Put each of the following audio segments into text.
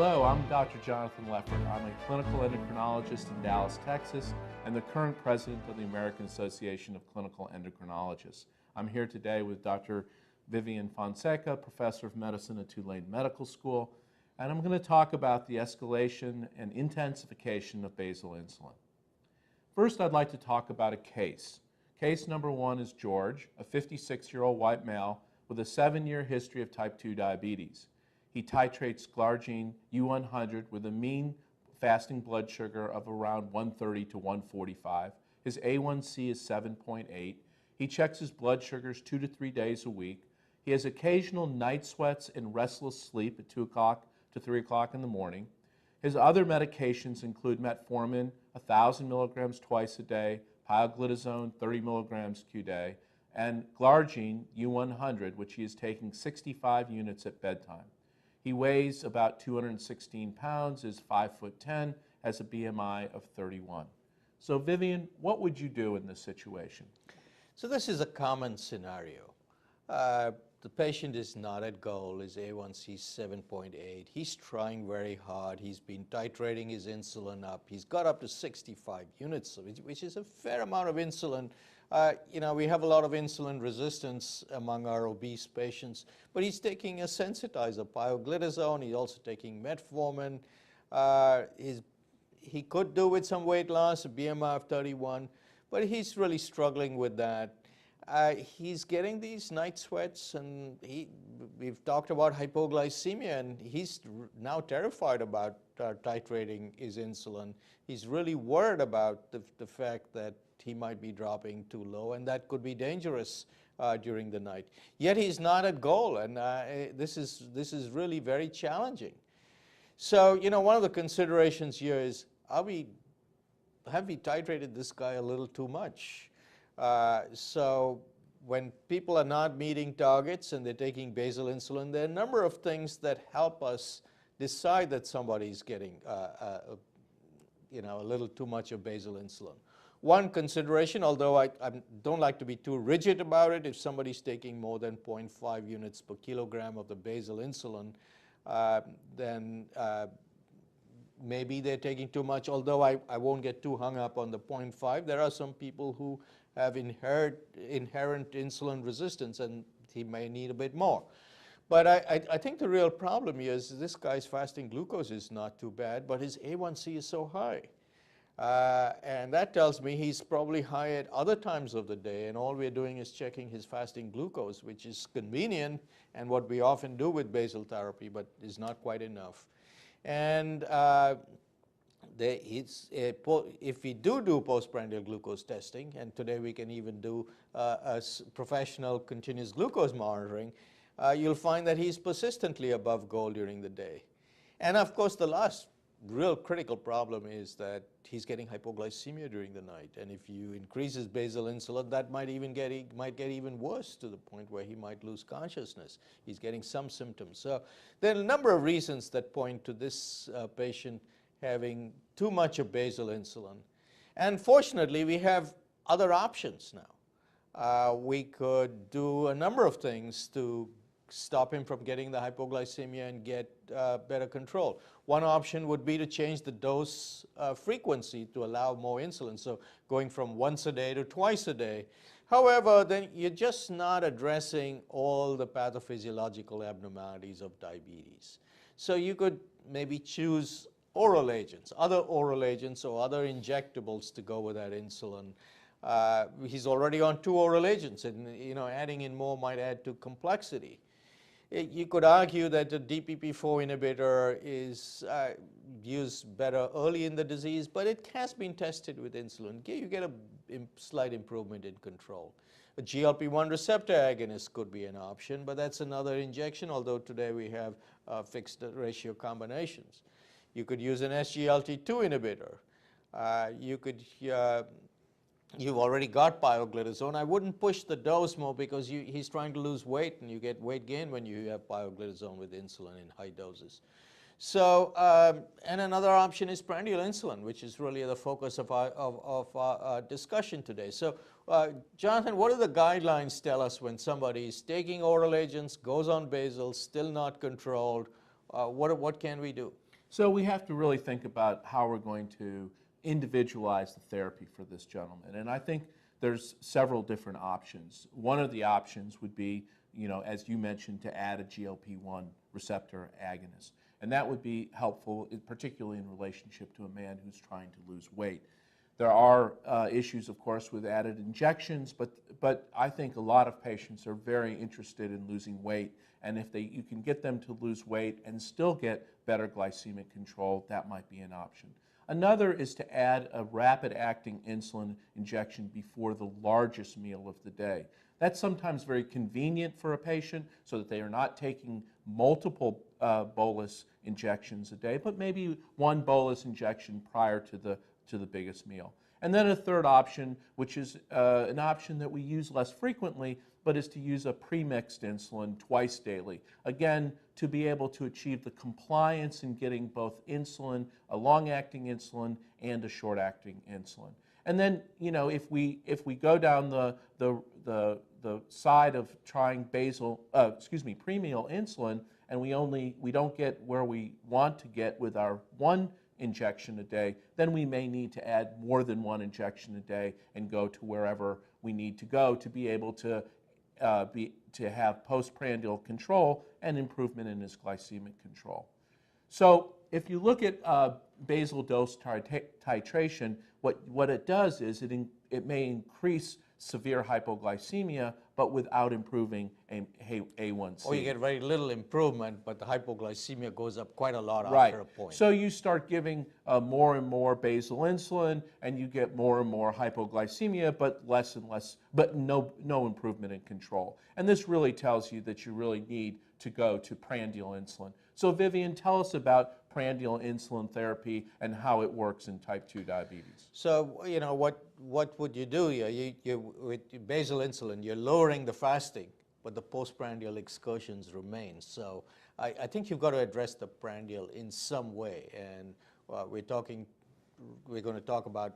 Hello, I'm Dr. Jonathan Leffert. I'm a clinical endocrinologist in Dallas, Texas, and the current president of the American Association of Clinical Endocrinologists. I'm here today with Dr. Vivian Fonseca, professor of medicine at Tulane Medical School, and I'm going to talk about the escalation and intensification of basal insulin. First, I'd like to talk about a case. Case number one is George, a 56-year-old white male with a 7-year history of type 2 diabetes. He titrates glargine U100 with a mean fasting blood sugar of around 130 to 145. His A1C is 7.8. He checks his blood sugars 2 to 3 days a week. He has occasional night sweats and restless sleep at 2 o'clock to 3 o'clock in the morning. His other medications include metformin, 1,000 milligrams twice a day, pioglitazone, 30 milligrams q-day, and glargine U100, which he is taking 65 units at bedtime. He weighs about 216 pounds, is 5'10", has a BMI of 31. So Vivian, what would you do in this situation? So this is a common scenario. The patient is not at goal, his A1C is 7.8. He's trying very hard. He's been titrating his insulin up. He's got up to 65 units, which is a fair amount of insulin. We have a lot of insulin resistance among our obese patients, but he's taking a sensitizer, pioglitazone. He's also taking metformin. He could do with some weight loss, a BMI of 31, but he's really struggling with that. He's getting these night sweats, and we've talked about hypoglycemia, and he's now terrified about titrating his insulin. He's really worried about the fact that he might be dropping too low, and that could be dangerous during the night. Yet he's not at goal, and this is really very challenging. So, one of the considerations here is, have we titrated this guy a little too much? So when people are not meeting targets and they're taking basal insulin, there are a number of things that help us decide that somebody's getting a little too much of basal insulin. One consideration, although I don't like to be too rigid about it, if somebody's taking more than 0.5 units per kilogram of the basal insulin, then maybe they're taking too much, although I won't get too hung up on the 0.5. There are some people who have inherent insulin resistance, and he may need a bit more. But I think the real problem here is this guy's fasting glucose is not too bad, but his A1C is so high. And that tells me he's probably high at other times of the day, and all we're doing is checking his fasting glucose, which is convenient and what we often do with basal therapy, but is not quite enough. And if we do postprandial glucose testing, and today we can even do professional continuous glucose monitoring, you'll find that he's persistently above goal during the day. And of course, the last real critical problem is that he's getting hypoglycemia during the night, and if you increase his basal insulin, that might get even worse, to the point where he might lose consciousness. He's getting some symptoms. So there are a number of reasons that point to this patient having too much of basal insulin. And fortunately, we have other options now. We could do a number of things to stop him from getting the hypoglycemia and get better control. One option would be to change the dose frequency to allow more insulin, so going from once a day to twice a day. However, then you're just not addressing all the pathophysiological abnormalities of diabetes. So you could maybe choose oral agents, other oral agents or other injectables to go with that insulin. He's already on 2 oral agents, and adding in more might add to complexity. You could argue that the DPP-4 inhibitor is used better early in the disease, but it has been tested with insulin. You get a slight improvement in control. A GLP-1 receptor agonist could be an option, but that's another injection, although today we have fixed ratio combinations. You could use an SGLT2 inhibitor. You've already got pioglitazone. I wouldn't push the dose more, because he's trying to lose weight, and you get weight gain when you have pioglitazone with insulin in high doses. So, and another option is prandial insulin, which is really the focus of our discussion today. So, Jonathan, what do the guidelines tell us when somebody is taking oral agents, goes on basal, still not controlled? What can we do? So we have to really think about how we're going to individualize the therapy for this gentleman. And I think there's several different options. One of the options would be, as you mentioned, to add a GLP-1 receptor agonist. And that would be helpful, particularly in relationship to a man who's trying to lose weight. There are issues, of course, with added injections, but I think a lot of patients are very interested in losing weight, and if you can get them to lose weight and still get better glycemic control, that might be an option. Another is to add a rapid-acting insulin injection before the largest meal of the day. That's sometimes very convenient for a patient so that they are not taking multiple bolus injections a day, but maybe one bolus injection prior to the biggest meal. And then a third option, which is an option that we use less frequently, but is to use a premixed insulin twice daily. Again, to be able to achieve the compliance in getting both insulin, a long-acting insulin, and a short-acting insulin. And then, if we go down the side of trying premeal insulin, and we don't get where we want to get with our one injection a day, then we may need to add more than one injection a day and go to wherever we need to go to be able to have postprandial control and improvement in his glycemic control. So if you look at basal dose titration, what it does is it may increase severe hypoglycemia, but without improving A1C. Or you get very little improvement, but the hypoglycemia goes up quite a lot Right. after a point. So you start giving more and more basal insulin, and you get more and more hypoglycemia, but less and less, but no improvement in control. And this really tells you that you really need to go to prandial insulin. So Vivian, tell us about prandial insulin therapy and how it works in type 2 diabetes. So, what would you do here? With basal insulin, you're lowering the fasting, but the postprandial excursions remain. So I think you've got to address the prandial in some way. And we're going to talk about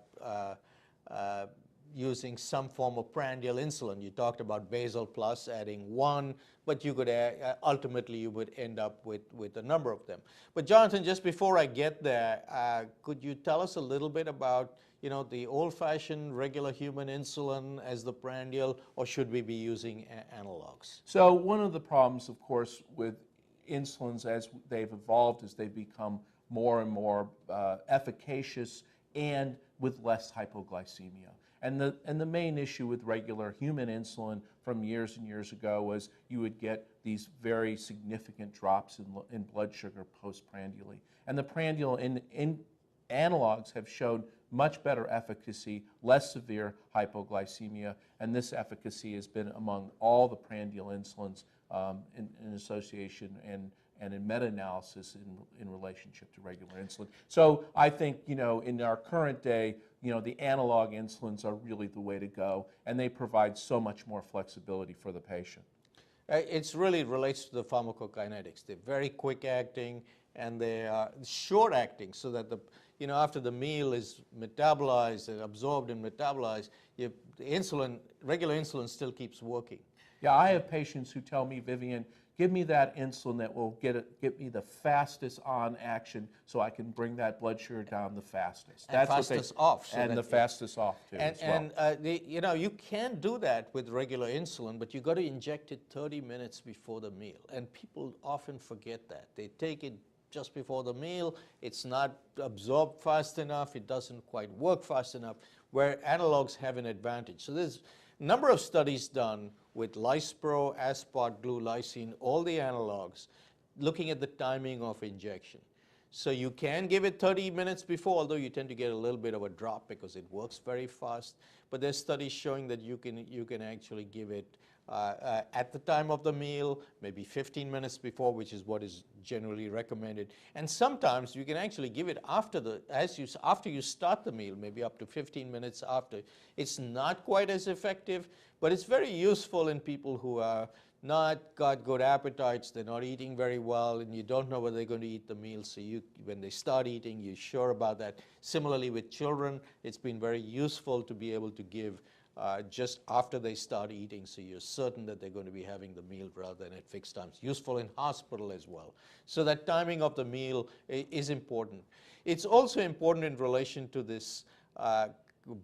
using some form of prandial insulin. You talked about Basal-plus, adding one, but you could ultimately you would end up with a number of them. But Jonathan, just before I get there, could you tell us a little bit about the old-fashioned regular human insulin as the prandial, or should we be using analogs? So one of the problems, of course, with insulins as they've evolved is they've become more and more efficacious and with less hypoglycemia. And the main issue with regular human insulin from years and years ago was you would get these very significant drops in blood sugar postprandially. And the prandial analogs have shown much better efficacy, less severe hypoglycemia, and this efficacy has been among all the prandial insulins in association and in meta-analysis in relationship to regular insulin. So I think, in our current day, the analog insulins are really the way to go, and they provide so much more flexibility for the patient. It really relates to the pharmacokinetics. They're very quick acting, and they are short acting, so that after the meal is metabolized and absorbed and metabolized, the regular insulin still keeps working. Yeah, I have patients who tell me, Vivian, give me that insulin that will get me the fastest on action so I can bring that blood sugar down the fastest. And fastest off. And the fastest off, too, as well. And you can do that with regular insulin, but you've got to inject it 30 minutes before the meal. And people often forget that. They take it just before the meal. It's not absorbed fast enough. It doesn't quite work fast enough, where analogs have an advantage. So there's a number of studies done with Lispro, Aspart, Glulisine, all the analogs, looking at the timing of injection. So you can give it 30 minutes before, although you tend to get a little bit of a drop because it works very fast. But there's studies showing that you can actually give it at the time of the meal, maybe 15 minutes before, which is what is generally recommended. And sometimes you can actually give it after you start the meal, maybe up to 15 minutes after. It's not quite as effective, but it's very useful in people who are not got good appetites, they're not eating very well, and you don't know whether they're going to eat the meal, so when they start eating, you're sure about that. Similarly with children, it's been very useful to be able to give just after they start eating, so you're certain that they're going to be having the meal rather than at fixed times. Useful in hospital as well. So that timing of the meal is important. It's also important in relation to this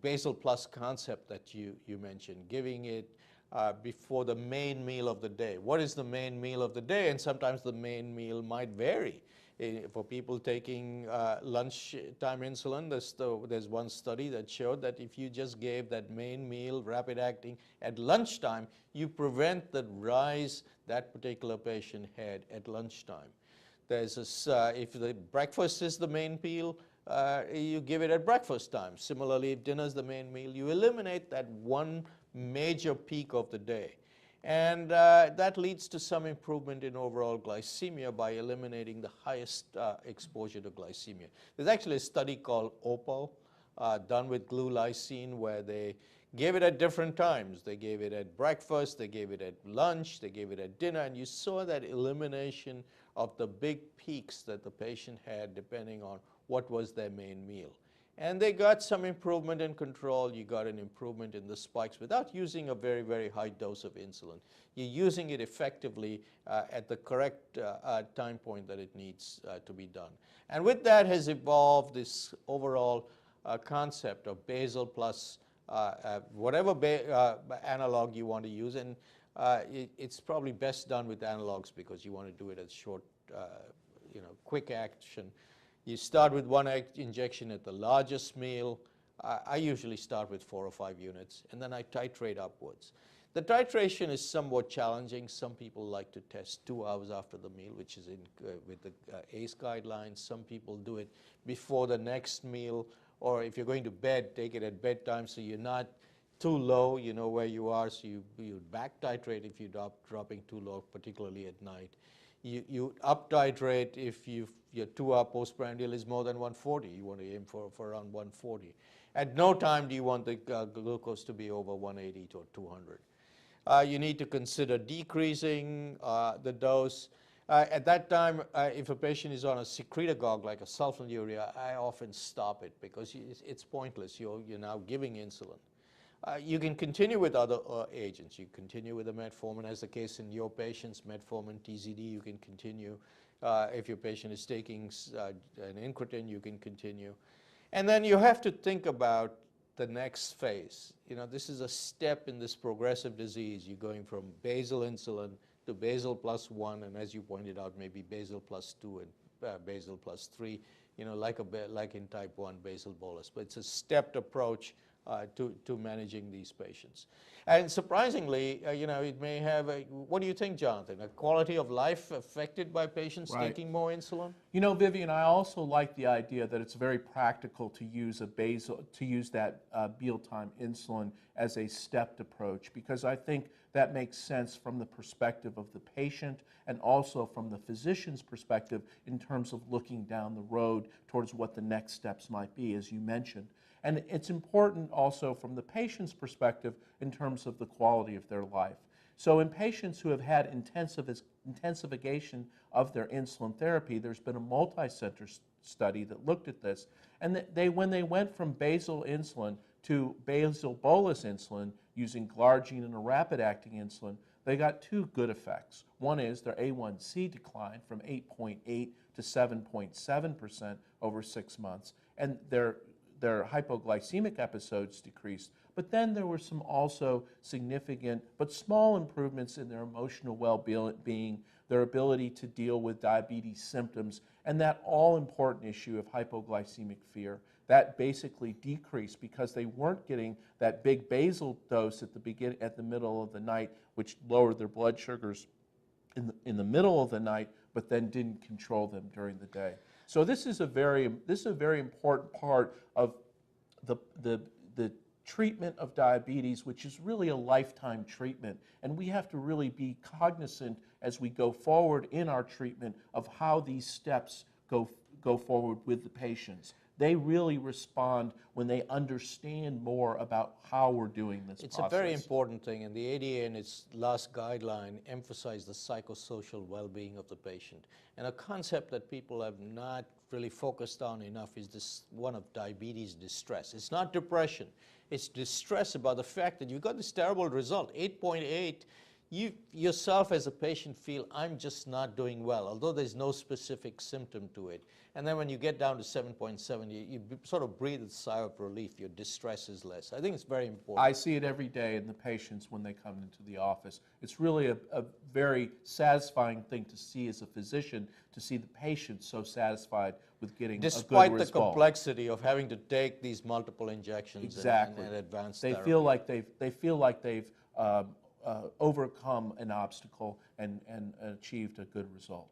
basal-plus concept that you mentioned, giving it before the main meal of the day. What is the main meal of the day? And sometimes the main meal might vary. For people taking lunchtime insulin, there's one study that showed that if you just gave that main meal, rapid acting, at lunchtime, you prevent the rise that particular patient had at lunchtime. There's if the breakfast is the main meal, you give it at breakfast time. Similarly, if dinner is the main meal, you eliminate that one major peak of the day. And that leads to some improvement in overall glycemia by eliminating the highest exposure to glycemia. There's actually a study called OPAL done with glulisine where they gave it at different times. They gave it at breakfast, they gave it at lunch, they gave it at dinner, and you saw that elimination of the big peaks that the patient had depending on what was their main meal. And they got some improvement in control. You got an improvement in the spikes without using a very, very high dose of insulin. You're using it effectively at the correct time point that it needs to be done. And with that has evolved this overall concept of basal plus whatever analog you want to use. And it's probably best done with analogs because you want to do it as short, quick action. You start with one injection at the largest meal. I usually start with 4 or 5 units, and then I titrate upwards. The titration is somewhat challenging. Some people like to test 2 hours after the meal, which is with the ACE guidelines. Some people do it before the next meal, or if you're going to bed, take it at bedtime so you're not too low, you know where you are, so you back titrate if you're dropping too low, particularly at night. You up titrate if your 2-hour postprandial is more than 140. You want to aim for around 140. At no time do you want the glucose to be over 180 or 200. You need to consider decreasing the dose. At that time, if a patient is on a secretagogue like a sulfonylurea, I often stop it because it's pointless. You're now giving insulin. You can continue with other agents. You continue with the metformin, as the case in your patients, metformin, TZD, you can continue. If your patient is taking an incretin, you can continue. And then you have to think about the next phase. This is a step in this progressive disease. You're going from basal insulin to basal-plus-1, and as you pointed out, maybe basal-plus-2 and basal-plus-3, like in type 1 basal-bolus. But it's a stepped approach to managing these patients. And surprisingly, it may have what do you think, Jonathan? A quality of life affected by patients taking more insulin? Vivian, I also like the idea that it's very practical to use that mealtime insulin as a stepped approach, because I think that makes sense from the perspective of the patient and also from the physician's perspective in terms of looking down the road towards what the next steps might be, as you mentioned. And it's important also from the patient's perspective in terms of the quality of their life. So in patients who have had intensification of their insulin therapy, there's been a multi-center study that looked at this. And when they went from basal insulin to basal-bolus insulin using glargine and a rapid-acting insulin, they got 2 good effects. One is their A1C declined from 8.8 to 7.7% over 6 months, and their hypoglycemic episodes decreased. But then there were some also significant but small improvements in their emotional well-being, their ability to deal with diabetes symptoms, and that all-important issue of hypoglycemic fear. That basically decreased because they weren't getting that big basal dose at the middle of the night, which lowered their blood sugars in the middle of the night, but then didn't control them during the day. So this is a very important part of the treatment of diabetes, which is really a lifetime treatment. And we have to really be cognizant as we go forward in our treatment of how these steps go forward with the patients. They really respond when they understand more about how we're doing this process. It's a very important thing, and the ADA in its last guideline emphasized the psychosocial well-being of the patient. And a concept that people have not really focused on enough is this one of diabetes distress. It's not depression. It's distress about the fact that you got this terrible result, 8.8. You yourself as a patient feel, I'm just not doing well, although there's no specific symptom to it. And then when you get down to 7.7, you sort of breathe a sigh of relief. Your distress is less. I think it's very important. I see it every day in the patients when they come into the office. It's really a very satisfying thing to see as a physician, to see the patient so satisfied with getting a good result. Despite the complexity of having to take these multiple injections exactly. and advanced they therapy. feel like they've overcome an obstacle and achieved a good result.